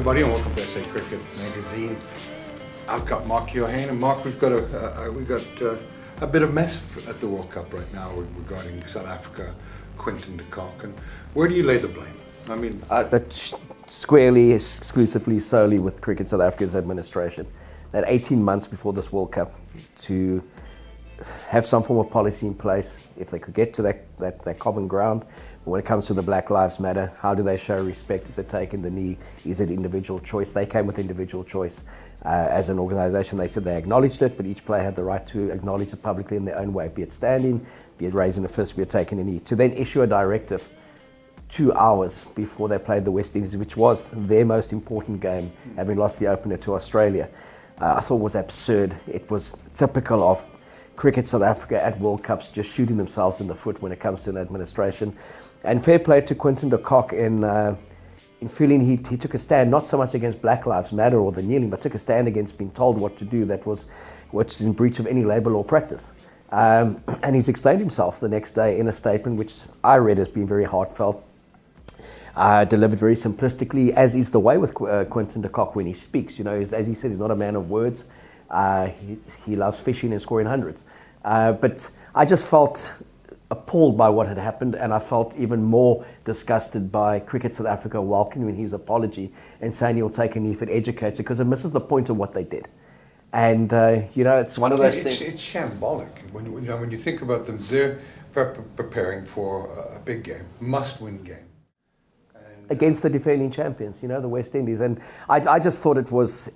everybody, and welcome to SA Cricket Magazine. I've got Mark Keohane, and Mark, we've got a bit of mess at the World Cup right now regarding South Africa, Quinton to Kock. And where do you lay the blame? I mean, that's squarely, exclusively, solely with Cricket South Africa's administration. That 18 months before this World Cup to have some form of policy in place, if they could get to that common ground. When it comes to the Black Lives Matter, how do they show respect? Is it taking the knee? Is it individual choice? They came with individual choice as an organisation. They said they acknowledged it, but each player had the right to acknowledge it publicly in their own way, be it standing, be it raising a fist, be it taking a knee. To then issue a directive 2 hours before they played the West Indies, which was their most important game, having lost the opener to Australia, I thought was absurd. It was typical of Cricket South Africa at World Cups just shooting themselves in the foot when it comes to an administration. And fair play to Quinton de Kock in feeling he took a stand not so much against Black Lives Matter or the kneeling, but took a stand against being told what to do, which is in breach of any labour law practice. And he's explained himself the next day in a statement which I read as being very heartfelt, delivered very simplistically, as is the way with Quinton de Kock when he speaks. You know, as he said, he's not a man of words. He loves fishing and scoring hundreds. But I just felt appalled by what had happened, and I felt even more disgusted by Cricket South Africa welcoming his apology and saying he'll take a knee if it educates it, because it misses the point of what they did. And it's one of those things. It's shambolic. When you think about them, they're preparing for a big game, must-win game against the defending champions, the West Indies. And I just thought it was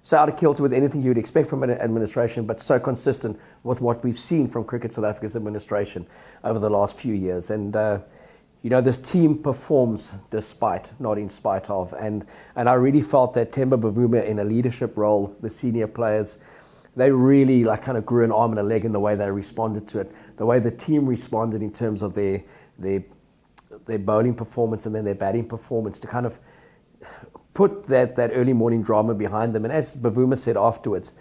so out of kilter with anything you'd expect from an administration, but so consistent with what we've seen from Cricket South Africa's administration over the last few years. And this team performs despite, not in spite of. And I really felt that Temba Bavuma, in a leadership role, the senior players, they really kind of grew an arm and a leg in the way they responded to it, the way the team responded in terms of their bowling performance and then their batting performance, to kind of put that early morning drama behind them. And as Bavuma said afterwards,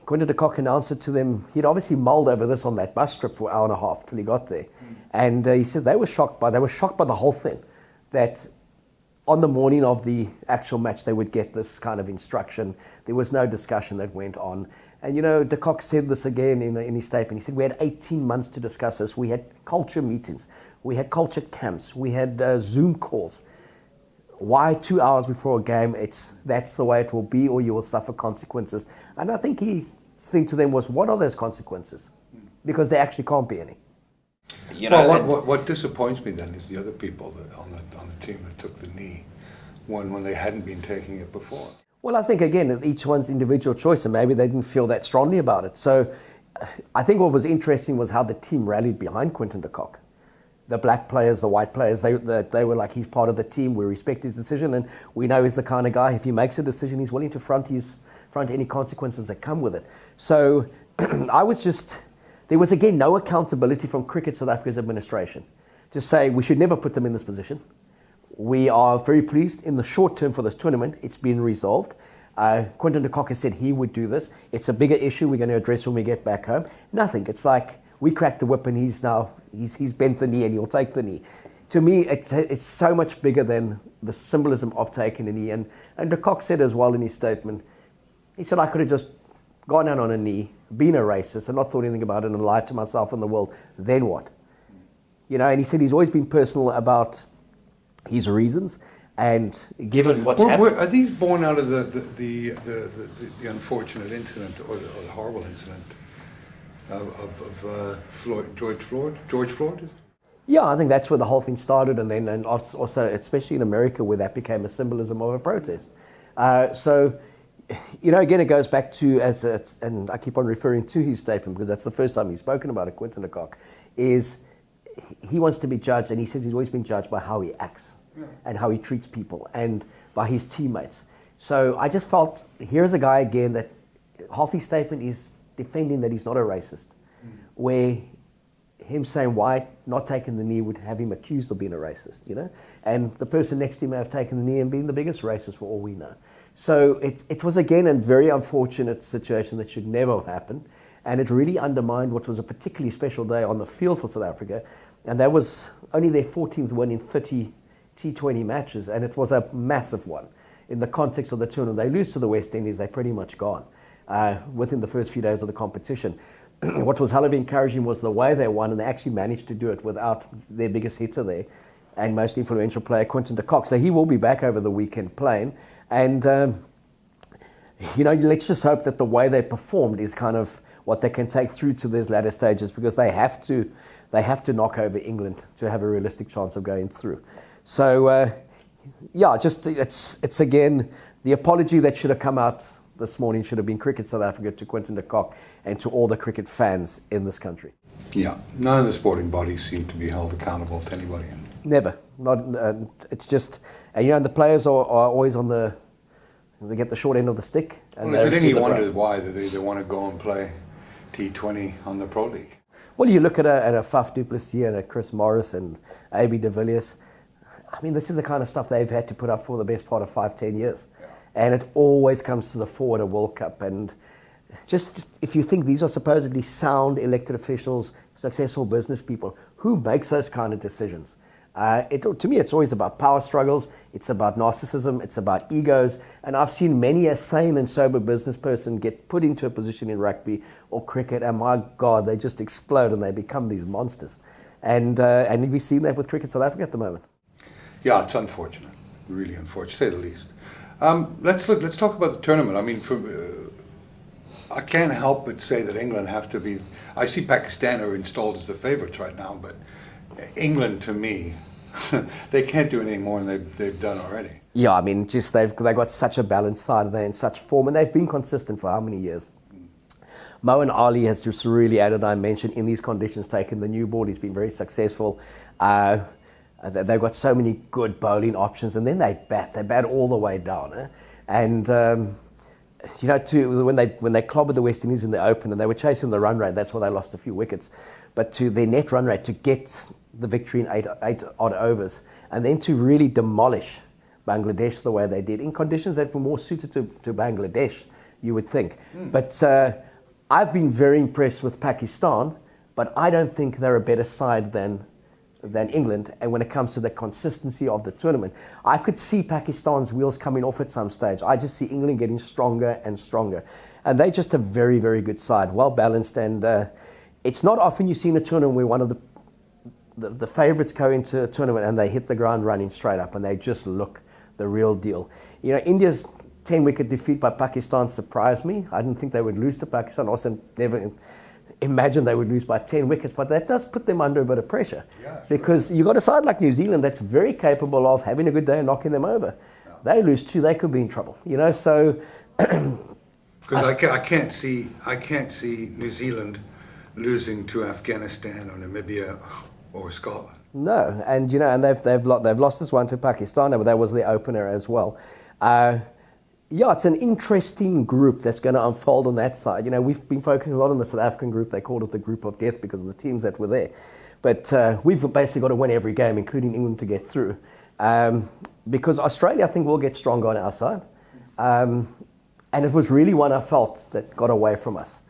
Quinton de Kock announced it to them. He'd obviously mulled over this on that bus trip for an hour and a half till he got there. And he said they were shocked by the whole thing, that on the morning of the actual match they would get this kind of instruction. There was no discussion that went on. And de Kock said this again in his statement. He said, we had 18 months to discuss this. We had culture meetings. We had culture camps. We had Zoom calls. Why 2 hours before a game? That's the way it will be, or you will suffer consequences. And I think his thing to them was, what are those consequences? Because there actually can't be any. What disappoints me then is the other people on the team that took the knee when they hadn't been taking it before. Well, I think again, each one's individual choice, and maybe they didn't feel that strongly about it. So I think what was interesting was how the team rallied behind Quinton de Kock. The black players, the white players, they were like, he's part of the team, we respect his decision, and we know he's the kind of guy, if he makes a decision, he's willing to front any consequences that come with it. So there was again no accountability from Cricket South Africa's administration to say we should never put them in this position. We are very pleased in the short term for this tournament, it's been resolved. Quinton de Kock has said he would do this. It's a bigger issue we're going to address when we get back home. Nothing. It's like we cracked the whip and he's bent the knee and he'll take the knee. To me, it's so much bigger than the symbolism of taking a knee. And de Kock said as well in his statement, he said, I could have just gone down on a knee, been a racist, and not thought anything about it and lied to myself and the world. Then what? And he said he's always been personal about his reasons. And given what's happened, are these born out of the unfortunate incident or the horrible incident of George Floyd? Is it? Yeah, I think that's where the whole thing started, and also especially in America, where that became a symbolism of a protest. So, again, it goes back to and I keep on referring to his statement because that's the first time he's spoken about it. Quinton de Kock is he wants to be judged, and he says he's always been judged by how he acts. Yeah. And how he treats people and by his teammates. So I just felt, here's a guy again that half his statement is defending that he's not a racist, where him saying why not taking the knee would have him accused of being a racist, and the person next to him may have taken the knee and been the biggest racist for all we know. So it was again a very unfortunate situation that should never have happened, and it really undermined what was a particularly special day on the field for South Africa, and that was only their 14th win in 30 T20 matches, and it was a massive one. In the context of the tournament, they lose to the West Indies, they're pretty much gone within the first few days of the competition. What was hell of encouraging was the way they won, and they actually managed to do it without their biggest hitter there and most influential player, Quinton. So he will be back over the weekend playing. And, let's just hope that the way they performed is kind of what they can take through to these latter stages, because they have to knock over England to have a realistic chance of going through. So, it's again, the apology that should have come out this morning should have been Cricket South Africa to Quinton de Kock and to all the cricket fans in this country. Yeah, none of the sporting bodies seem to be held accountable to anybody. Never. It's just, and the players are always they get the short end of the stick. And Well, is it any wonder why they want to go and play T20 on the Pro League? Well, you look at a Faf du Plessis and a Chris Morris and A.B. de Villiers. I mean, this is the kind of stuff they've had to put up for the best part of 5-10 years. Yeah. And it always comes to the fore at a World Cup. And just if you think these are supposedly sound elected officials, successful business people, who makes those kind of decisions? To me, it's always about power struggles, it's about narcissism, it's about egos, and I've seen many a sane and sober business person get put into a position in rugby or cricket, and my God, they just explode and they become these monsters. And we've seen that with Cricket South Africa at the moment. Yeah, it's unfortunate, really unfortunate, to say the least. Let's talk about the tournament. I mean, I can't help but say that England have to be. I see Pakistan are installed as the favourites right now, but England, to me, they can't do anything more than they've done already. Yeah, I mean, just they've got such a balanced side, they're in such form, and they've been consistent for how many years? Moeen Ali has just really added a dimension in these conditions, taken the new ball. He's been very successful. They've got so many good bowling options, and then they bat all the way down. And when they clobbered the West Indies in the open, and they were chasing the run rate, that's why they lost a few wickets. But to their net run rate, to get the victory in eight odd overs, and then to really demolish Bangladesh the way they did, in conditions that were more suited to Bangladesh, you would think. But I've been very impressed with Pakistan, but I don't think they're a better side than England. And when it comes to the consistency of the tournament, I could see Pakistan's wheels coming off at some stage. I just see England getting stronger and stronger. And they're just a very, very good side, well balanced. And it's not often you see in a tournament where one of the favourites go into a tournament and they hit the ground running straight up and they just look the real deal. India's 10-wicket defeat by Pakistan surprised me. I didn't think they would lose to Pakistan. Also, never imagined they would lose by 10 wickets, but that does put them under a bit of pressure. Yeah, because you've got a side like New Zealand that's very capable of having a good day and knocking them over. Yeah. They lose two, they could be in trouble. So because I can't see New Zealand losing to Afghanistan or Namibia or Scotland. No, and they've lost this one to Pakistan, but that was their opener as well. It's an interesting group that's going to unfold on that side. We've been focusing a lot on the South African group. They called it the group of death because of the teams that were there. But we've basically got to win every game, including England, to get through. Because Australia, I think, will get stronger on our side. And it was really one I felt that got away from us.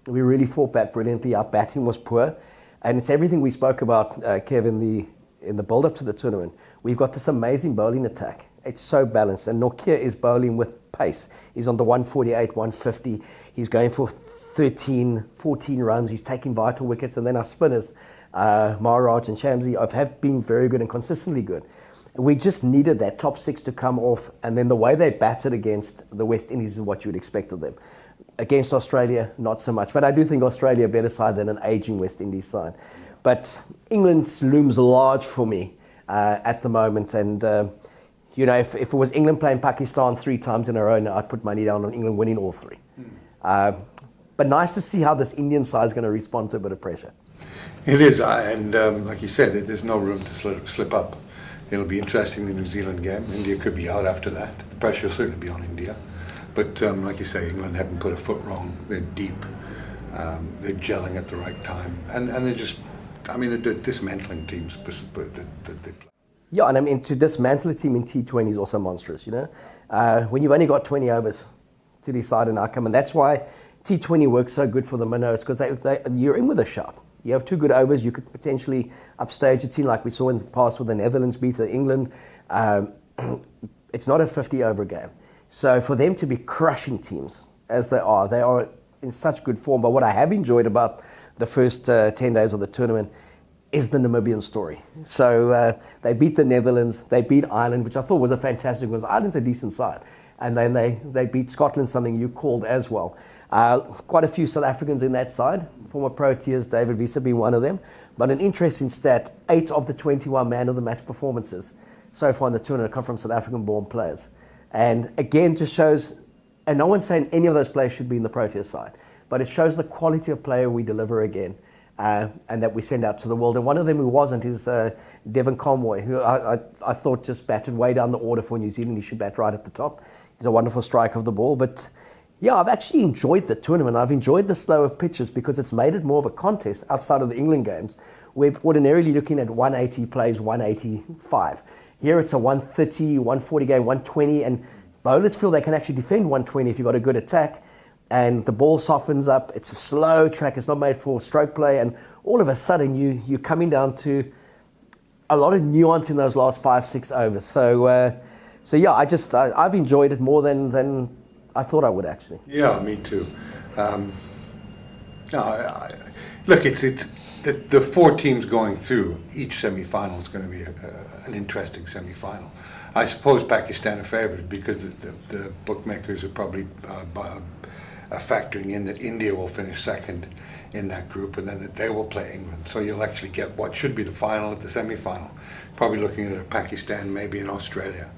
We really fought back brilliantly. Our batting was poor. And it's everything we spoke about, Kev, in the build-up to the tournament. We've got this amazing bowling attack. It's so balanced. And Nokia is bowling with pace. He's on the 148, 150. He's going for 13, 14 runs. He's taking vital wickets. And then our spinners, Maharaj and Shamsi, have been very good and consistently good. We just needed that top six to come off. And then the way they batted against the West Indies is what you would expect of them. Against Australia, not so much. But I do think Australia a better side than an aging West Indies side. But England looms large for me at the moment. And if it was England playing Pakistan 3 times in a row, I'd put money down on England winning all 3. But nice to see how this Indian side is going to respond to a bit of pressure. It is, and like you said, there's no room to slip up. It'll be interesting, the New Zealand game. India could be out after that. The pressure will certainly be on India. But like you say, England haven't put a foot wrong. They're deep. They're gelling at the right time. And they're just, they're dismantling teams that they play. Yeah, and to dismantle a team in T20 is also monstrous, when you've only got 20 overs to decide an outcome. And that's why T20 works so good for the minnows, because you're in with a shot. You have 2 good overs, you could potentially upstage a team like we saw in the past with the Netherlands beat England. It's not a 50-over game. So for them to be crushing teams, as they are in such good form. But what I have enjoyed about the first 10 days of the tournament is the Namibian story. So they beat the Netherlands, they beat Ireland, which I thought was a fantastic one. Ireland's a decent side. And then they beat Scotland, something you called as well. Quite a few South Africans in that side, former Proteas, David Wiese being one of them. But an interesting stat, 8 of the 21 man of the match performances so far in the tournament come from South African-born players. And again, just shows, and no one's saying any of those players should be in the Proteas side, but it shows the quality of player we deliver again, and that we send out to the world. And one of them who wasn't is Devon Conway, who I thought just batted way down the order for New Zealand. He should bat right at the top. He's a wonderful strike of the ball. But yeah, I've actually enjoyed the tournament. I've enjoyed the slower pitches because it's made it more of a contest outside of the England games. We're ordinarily looking at 180 plays, 185. Here it's a 130, 140 game, 120, and bowlers feel they can actually defend 120 if you've got a good attack, and the ball softens up. It's a slow track. It's not made for stroke play, and all of a sudden you're coming down to a lot of nuance in those last 5-6 overs. So yeah, I've enjoyed it more than I thought I would actually. Yeah, me too. Look, it's the 4 teams going through each semi-final is going to be an interesting semi-final. I suppose Pakistan are favourites because the bookmakers are probably factoring in that India will finish second in that group, and then that they will play England. So you'll actually get what should be the final at the semi-final. Probably looking at Pakistan, maybe in Australia.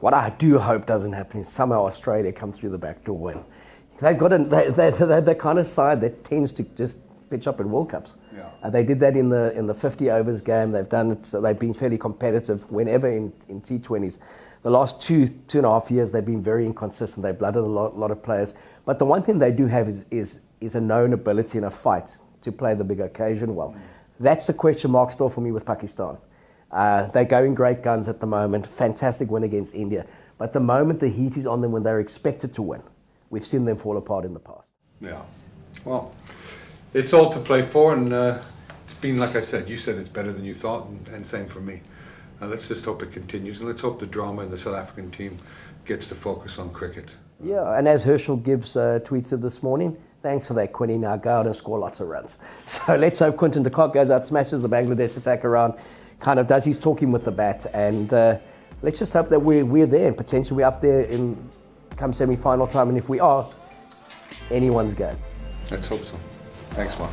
What I do hope doesn't happen is somehow Australia comes through the back door win. They've got they're the kind of side that tends to just pitch up in World Cups. Yeah. They did that in the 50 overs game. They've done it. So they've been fairly competitive whenever in T20s. The last 2.5 years they've been very inconsistent. They've blooded a lot of players. But the one thing they do have is a known ability in a fight to play the big occasion well. That's a question mark still for me with Pakistan. They're going great guns at the moment. Fantastic win against India. But the moment the heat is on them when they're expected to win, we've seen them fall apart in the past. Yeah. Well, it's all to play for, and it's been, like I said, you said it's better than you thought, and same for me. Let's just hope it continues, and let's hope the drama in the South African team gets to focus on cricket. Yeah, and as Herschel Gibbs tweeted this morning, thanks for that, Quinton. Now go out and score lots of runs. So let's hope Quinton Kock goes out, smashes the Bangladesh attack around, kind of does his talking with the bat, and let's just hope that we're there, and potentially we're up there in come semi-final time, and if we are, anyone's game. Let's hope so. Thanks, Mark.